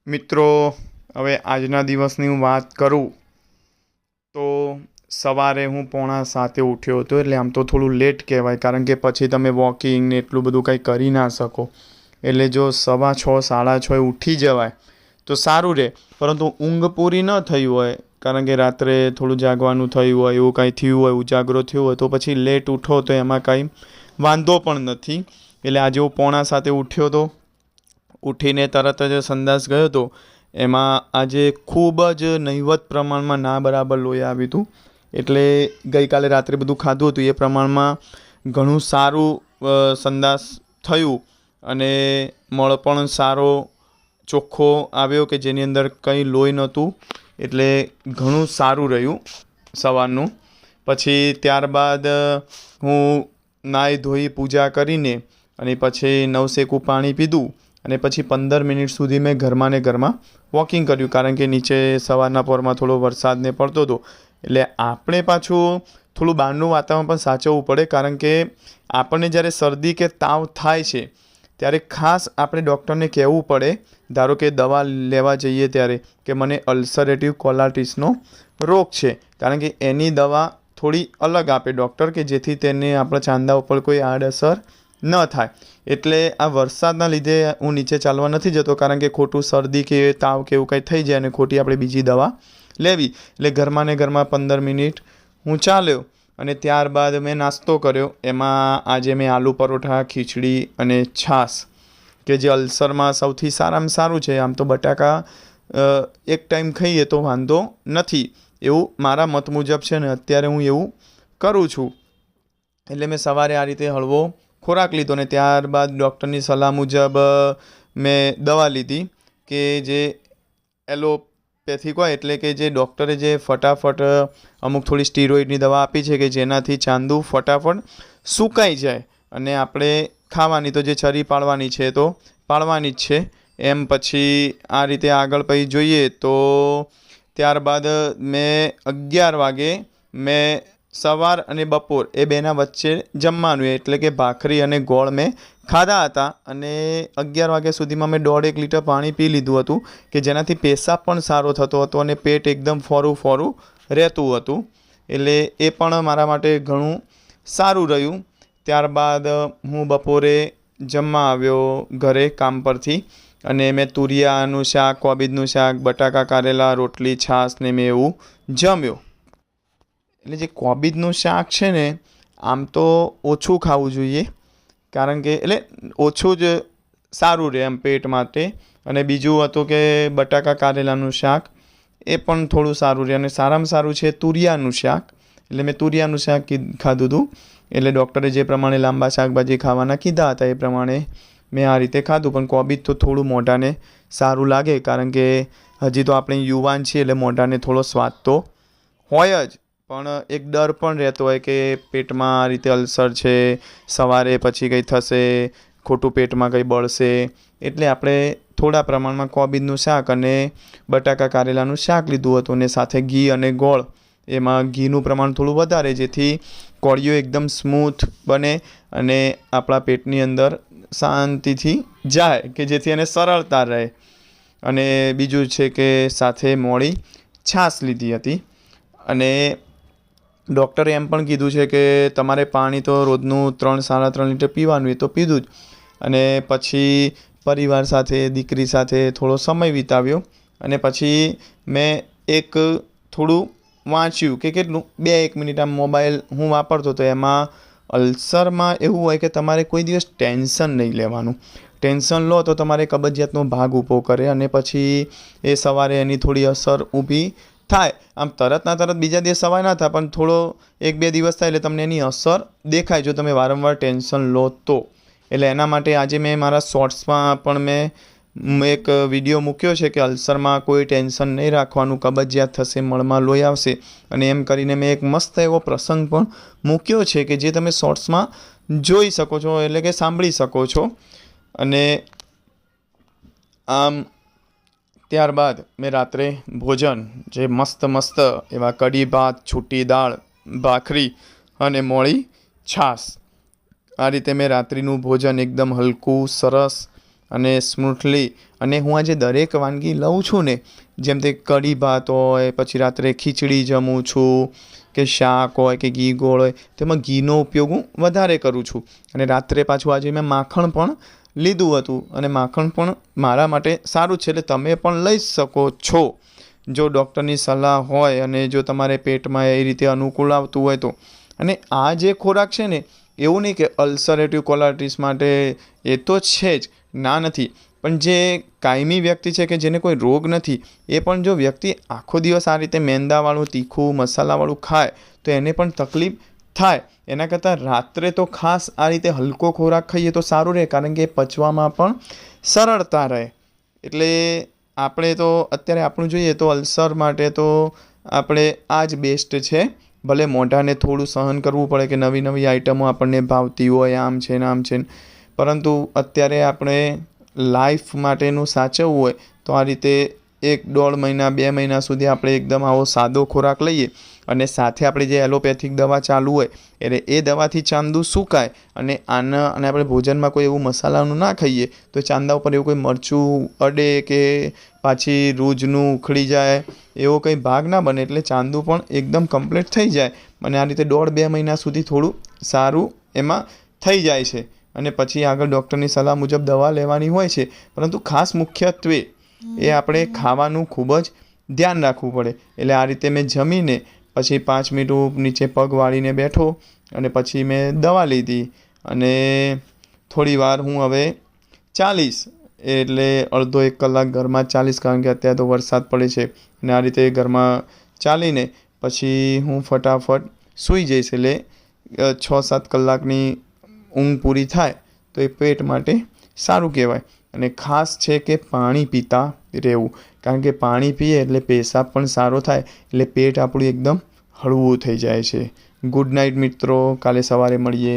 મિત્રો, હવે આજના દિવસની હું વાત કરું તો સવારે હું 6:45 ઉઠ્યો હતો. એટલે આમ તો થોડું લેટ કહેવાય, કારણ કે પછી તમે વોકિંગ ને એટલું બધું કંઈ કરી ના શકો. એટલે જો 6:15 6:30 ઉઠી જવાય તો સારું રહે. પરંતુ ઊંઘ પૂરી ન થઈ હોય, કારણ કે રાત્રે થોડું જાગવાનું થયું હોય, એવું કાંઈ થયું હોય, ઉજાગરો થયો હોય, તો પછી લેટ ઉઠો તો એમાં કાંઈ વાંધો પણ નથી. એટલે આજે હું 6:45 ઉઠ્યો હતો. ઉઠીને તરત જ સંડાસ ગયો હતો. એમાં આજે ખૂબ જ નહિવત પ્રમાણમાં ના બરાબર લોહી આવ્યું હતું. એટલે ગઈકાલે રાત્રે બધું ખાધું હતું એ પ્રમાણમાં ઘણું સારું સંડાસ થયું અને મળ પણ સારો ચોખ્ખો આવ્યો કે જેની અંદર કંઈ લોહી નહોતું. એટલે ઘણું સારું રહ્યું સવારનું. પછી ત્યારબાદ હું નાહી ધોઈ પૂજા કરીને અને પછી નવશેકું પાણી પીધું અને પછી 15 મિનિટ સુધી મેં ઘરમાં ને ઘરમાં વોકિંગ કર્યું, કારણ કે નીચે સવારના પરમાં થોડો વરસાદ ને પડતો હતો. એટલે આપણે પાછું થોડું બહારનું વાતાવરણ પણ સાચવવું પડે, કારણ કે આપણને જ્યારે શરદી કે તાવ થાય છે ત્યારે ખાસ આપણે ડૉક્ટરને કહેવું પડે. ધારો કે દવા લેવા જઈએ ત્યારે કે મને અલ્સરેટિવ કોલાઇટિસનો રોગ છે, કારણ કે એની દવા થોડી અલગ આપે ડૉક્ટર, કે જેથી તેને આપણા ચાંદા ઉપર કોઈ આડઅસર ન થાય. એટલે આ વરસાદના લીધે હું નીચે ચાલવા નથી જતો, કારણ કે ખોટું શરદી કે તાવ કે એવું કંઈ થઈ જાય અને ખોટી આપણે બીજી દવા લેવી. એટલે ઘરમાં ને ઘરમાં 15 મિનિટ હું ચાલ્યો અને ત્યારબાદ મેં નાસ્તો કર્યો. એમાં આજે મેં આલુ પરોઠા, ખીચડી અને છાશ, કે જે અલ્સરમાં સૌથી સારામાં સારું છે. આમ તો બટાકા એક ટાઈમ ખાઈએ તો વાંધો નથી, એવું મારા મત મુજબ છે ને અત્યારે હું એવું કરું છું. એટલે મેં સવારે આ રીતે હળવો ખોરાક લીધો ને ત્યારબાદ ડૉક્ટરની સલાહ મુજબ મેં દવા લીધી, કે જે એલોપેથિક હોય, એટલે કે જે ડૉક્ટરે જે ફટાફટ અમુક થોડી સ્ટીરોઇડની દવા આપી છે કે જેનાથી ચાંદુ ફટાફટ સુકાઈ જાય અને આપણે ખાવાની તો જે છરી પાડવાની છે તો પાડવાની જ છે. એમ પછી આ રીતે આગળ પછી જોઈએ તો ત્યારબાદ મેં 11 વાગે મેં સવાર અને બપોર એ બેના વચ્ચે જમવાનું, એટલે કે ભાખરી અને ગોળ મેં ખાધા હતા. અને 11 વાગ્યા સુધીમાં મેં 1.5 લીટર પાણી પી લીધું હતું, કે જેનાથી પેશાબ પણ સારો થતો હતો અને પેટ એકદમ ફોરું રહેતું હતું. એટલે એ પણ મારા માટે ઘણું સારું રહ્યું. ત્યારબાદ હું બપોરે જમવા આવ્યો ઘરે કામ પરથી અને મેં તુરિયાનું શાક, કોબીજનું શાક, બટાકા કારેલા, રોટલી, છાશ ને મેં એવું જમ્યો. એટલે જે કોબીજનું શાક છે ને આમ તો ઓછું ખાવું જોઈએ, કારણ કે એટલે ઓછું જ સારું રહે એમ પેટ માટે. અને બીજું હતું કે બટાકા કારેલાનું શાક, એ પણ થોડું સારું રહે. અને સારામાં સારું છે તુરિયાનું શાક, એટલે મેં તુરિયાનું શાક ખાધું હતું. એટલે ડૉક્ટરે જે પ્રમાણે લાંબા શાકભાજી ખાવાના કીધા હતા એ પ્રમાણે મેં આ રીતે ખાધું. પણ કોબીજ તો થોડું મોઢાને સારું લાગે, કારણ કે હજી તો આપણે યુવાન છીએ એટલે મોઢાને થોડો સ્વાદ તો હોય જ, પણ એક ડર પણ રહેતો હોય કે પેટમાં આ રીતે અલ્સર છે, સવારે પછી કંઈ થશે, ખોટું પેટમાં કંઈ બળશે. એટલે આપણે થોડા પ્રમાણમાં કોબીજનું શાક અને બટાકા કારેલાનું શાક લીધું હતું, અને સાથે ઘી અને ગોળ, એમાં ઘીનું પ્રમાણ થોડું વધારે, જેથી કોળીઓ એકદમ સ્મૂથ બને અને આપણા પેટની અંદર શાંતિથી જાય, કે જેથી એને સરળતા રહે. અને બીજું છે કે સાથે મોળી છાશ લીધી હતી. અને ડૉક્ટરે એમ પણ કીધું છે કે તમારે પાણી તો રોજનું 3-3.5 લીટર પીવાનું, એ તો પીધું જ. અને પછી પરિવાર સાથે, દીકરી સાથે થોડો સમય વિતાવ્યો. અને પછી મેં એક થોડું વાંચ્યું, કે કેટલું 2-1 મિનિટ આમ મોબાઈલ હું વાપરતો હતો. એમાં અલ્સરમાં એવું હોય કે તમારે કોઈ દિવસ ટેન્શન નહીં લેવાનું. ટેન્શન લો તો તમારે કબજિયાતનો ભાગ ઊભો કરે અને પછી એ સવારે એની થોડી અસર ઊભી થાય. આમ તરતના તરત બીજા દિવસ સવાય ના થાય, પણ થોડો 1-2 દિવસ થાય એટલે તમને એની અસર દેખાય, જો તમે વારંવાર ટેન્શન લો તો. એટલે એના માટે આજે મેં મારા શોર્ટ્સમાં પણ મેં એક વિડીયો મૂક્યો છે કે અલ્સરમાં કોઈ ટેન્શન નહીં રાખવાનું, કબજિયાત થશે, મળમાં લોહી આવશે. અને એમ કરીને મેં એક મસ્ત એવો પ્રસંગ પણ મૂક્યો છે કે જે તમે શોર્ટ્સમાં જોઈ શકો છો, એટલે કે સાંભળી શકો છો. અને આમ ત્યારબાદ મેં રાત્રે ભોજન, જે મસ્ત એવા કઢી ભાત, છૂટી દાળ, ભાખરી અને મોળી છાશ, આ રીતે મેં રાત્રિનું ભોજન એકદમ હલકું, સરસ અને સ્મૂથલી. અને હું આજે દરેક વાનગી લઉં છું ને, જેમ તે કઢી ભાત હોય, પછી રાત્રે ખીચડી જમું છું, કે શાક હોય કે ઘી ગોળ હોય, તેમાં ઘીનો ઉપયોગ હું વધારે કરું છું. અને રાત્રે પાછું આજે મેં માખણ પણ લીધું હતું, અને માખણ પણ મારા માટે સારું છે, એટલે તમે પણ લઈ શકો છો જો ડૉક્ટરની સલાહ હોય અને જો તમારે પેટમાં એ રીતે અનુકૂળ આવતું હોય તો. અને આ જે ખોરાક છે ને, એવું નહીં કે અલ્સરેટિવ કોલાઇટિસ માટે એ તો છે જ, ના નથી, પણ જે કાયમી વ્યક્તિ છે કે જેને કોઈ રોગ નથી, એ પણ જો વ્યક્તિ આખો દિવસ આ રીતે મેંદાવાળું, તીખું, મસાલાવાળું ખાય તો એને પણ તકલીફ થાય. એના કરતાં રાત્રે તો ખાસ આ રીતે હલકો ખોરાક ખાઈએ તો સારું રહે, કારણ કે પચવામાં પણ સરળતા રહે. એટલે આપણે તો અત્યારે આપણું જોઈએ તો અલ્સર માટે તો આપણે આ જ બેસ્ટ છે. ભલે મોઢાને થોડું સહન કરવું પડે કે નવી નવી આઈટમો આપણને ભાવતી હોય, આમ છે ને આમ છે ને, પરંતુ અત્યારે આપણે લાઈફ માટેનું સાચવવું હોય તો આ રીતે 1-1.5 મહિના 2 મહિના સુધી આપણે એકદમ આવો સાદો ખોરાક લઈએ, અને સાથે આપણે જે એલોપેથિક દવા ચાલુ હોય એટલે એ દવાથી ચાંદુ સુકાય, અને આપણે ભોજનમાં કોઈ એવું મસાલાનું ના ખાઈએ તો ચાંદા ઉપર એવું કોઈ મરચું અડે કે પાછી રૂજનું ઉખડી જાય એવો કંઈ ભાગ ના બને, એટલે ચાંદુ પણ એકદમ કમ્પ્લીટ થઈ જાય. અને આ રીતે 1.5-2 મહિના સુધી થોડું સારું એમાં થઈ જાય છે, અને પછી આગળ ડૉક્ટરની સલાહ મુજબ દવા લેવાની હોય છે. પરંતુ ખાસ મુખ્યત્વે એ આપણે ખાવાનું ખૂબ જ ધ્યાન રાખવું પડે. એટલે આ રીતે મેં જમીને પછી 5 મિનિટ નીચે પગ વાળીને બેઠો, અને પછી મેં દવા લીધી, અને થોડી વાર હું હવે ચાલીશ, એટલે અડધો 1 કલાક ઘરમાં જ ચાલીશ, કારણ કે અત્યારે તો વરસાદ પડે છે. અને આ રીતે ઘરમાં ચાલીને પછી હું ફટાફટ સૂઈ જઈશ, એટલે 6-7 કલાકની ઊંઘ પૂરી થાય તો એ પેટ માટે સારું કહેવાય. અને ખાસ છે કે પાણી પીતા રહેવું, કારણ કે પાણી પીએ એટલે પેશાબ પણ સારો થાય, એટલે પેટ આપણું એકદમ હળવું થઈ જાય છે. ગુડ નાઇટ મિત્રો, કાલે સવારે મળીએ.